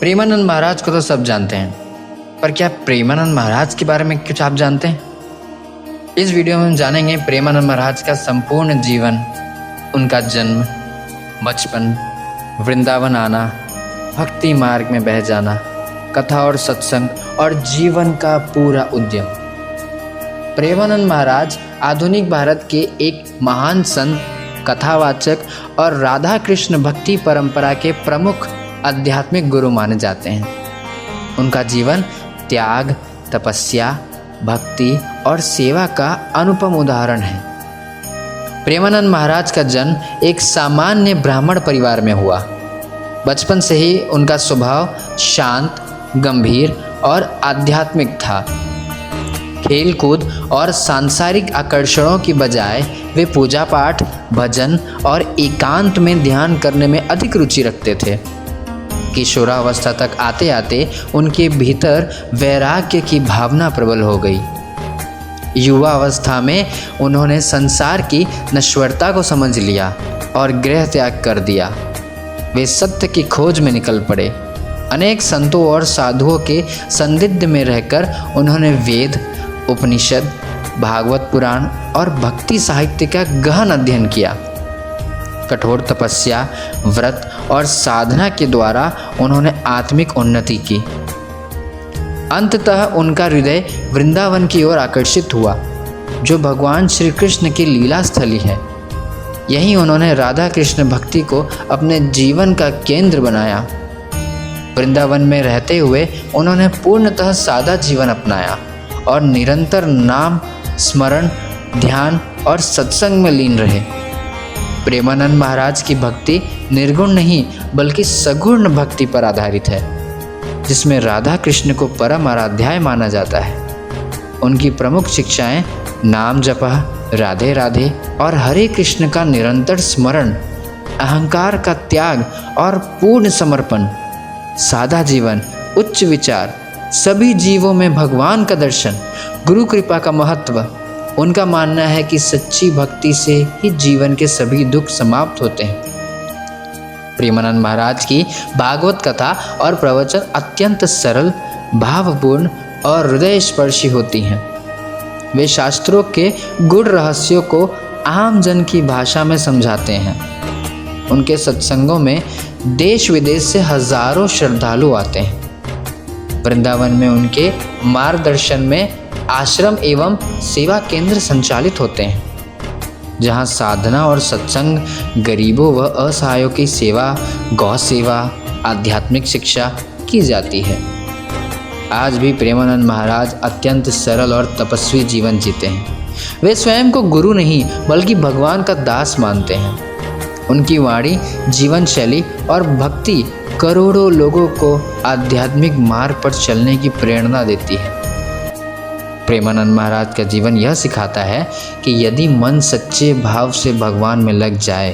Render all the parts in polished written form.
प्रेमानंद महाराज को तो सब जानते हैं, पर क्या प्रेमानंद महाराज के बारे में कुछ आप जानते हैं? इस वीडियो में हम जानेंगे प्रेमानंद महाराज का संपूर्ण जीवन, उनका जन्म, बचपन, वृंदावन आना, भक्ति मार्ग में बह जाना, कथा और सत्संग और जीवन का पूरा उद्यम। प्रेमानंद महाराज आधुनिक भारत के एक महान संत, कथावाचक और राधा कृष्ण भक्ति परंपरा के प्रमुख आध्यात्मिक गुरु माने जाते हैं। उनका जीवन त्याग, तपस्या, भक्ति और सेवा का अनुपम उदाहरण है। प्रेमानंद महाराज का जन्म एक सामान्य ब्राह्मण परिवार में हुआ। बचपन से ही उनका स्वभाव शांत, गंभीर और आध्यात्मिक था। खेल कूद और सांसारिक आकर्षणों की बजाय वे पूजा पाठ, भजन और एकांत में ध्यान करने में अधिक रुचि रखते थे। किशोरावस्था तक आते आते उनके भीतर वैराग्य की भावना प्रबल हो गई। युवा अवस्था में उन्होंने संसार की नश्वरता को समझ लिया और गृह त्याग कर दिया। वे सत्य की खोज में निकल पड़े। अनेक संतों और साधुओं के संदिग्ध में रहकर उन्होंने वेद, उपनिषद, भागवत पुराण और भक्ति साहित्य का गहन अध्ययन किया। कठोर तपस्या, व्रत और साधना के द्वारा उन्होंने आत्मिक उन्नति की। अंततः उनका हृदय वृंदावन की ओर आकर्षित हुआ, जो भगवान श्री कृष्ण की लीला स्थली है। यहीं उन्होंने राधा कृष्ण भक्ति को अपने जीवन का केंद्र बनाया। वृंदावन में रहते हुए उन्होंने पूर्णतः सादा जीवन अपनाया और निरंतर नाम स्मरण, ध्यान और सत्संग में लीन रहे। प्रेमानंद महाराज की भक्ति निर्गुण नहीं बल्कि सगुण भक्ति पर आधारित है, जिसमें राधा कृष्ण को परम आराध्याय माना जाता है। उनकी प्रमुख शिक्षाएं नाम जपा, राधे राधे और हरे कृष्ण का निरंतर स्मरण, अहंकार का त्याग और पूर्ण समर्पण, सादा जीवन, उच्च विचार, सभी जीवों में भगवान का दर्शन, गुरु कृपा का महत्व। उनका मानना है कि सच्ची भक्ति से ही जीवन के सभी दुख समाप्त होते हैं। प्रेमानंद महाराज की भागवत कथा और प्रवचन अत्यंत सरल, भावपूर्ण और हृदय स्पर्शी होती हैं। वे शास्त्रों के गूढ़ रहस्यों को आम जन की भाषा में समझाते हैं। उनके सत्संगों में देश विदेश से हजारों श्रद्धालु आते हैं। वृंदावन में उनके मार्गदर्शन में आश्रम एवं सेवा केंद्र संचालित होते हैं, जहां साधना और सत्संग, गरीबों व असहायों की सेवा, गौ सेवा, आध्यात्मिक शिक्षा की जाती है। आज भी प्रेमानंद महाराज अत्यंत सरल और तपस्वी जीवन जीते हैं। वे स्वयं को गुरु नहीं बल्कि भगवान का दास मानते हैं। उनकी वाणी, जीवन शैली और भक्ति करोड़ों लोगों को आध्यात्मिक मार्ग पर चलने की प्रेरणा देती है। प्रेमानंद महाराज का जीवन यह सिखाता है कि यदि मन सच्चे भाव से भगवान में लग जाए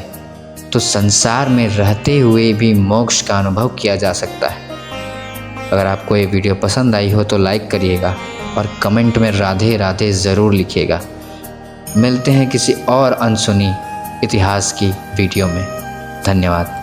तो संसार में रहते हुए भी मोक्ष का अनुभव किया जा सकता है। अगर आपको ये वीडियो पसंद आई हो तो लाइक करिएगा और कमेंट में राधे राधे ज़रूर लिखिएगा। मिलते हैं किसी और अनसुनी इतिहास की वीडियो में। धन्यवाद।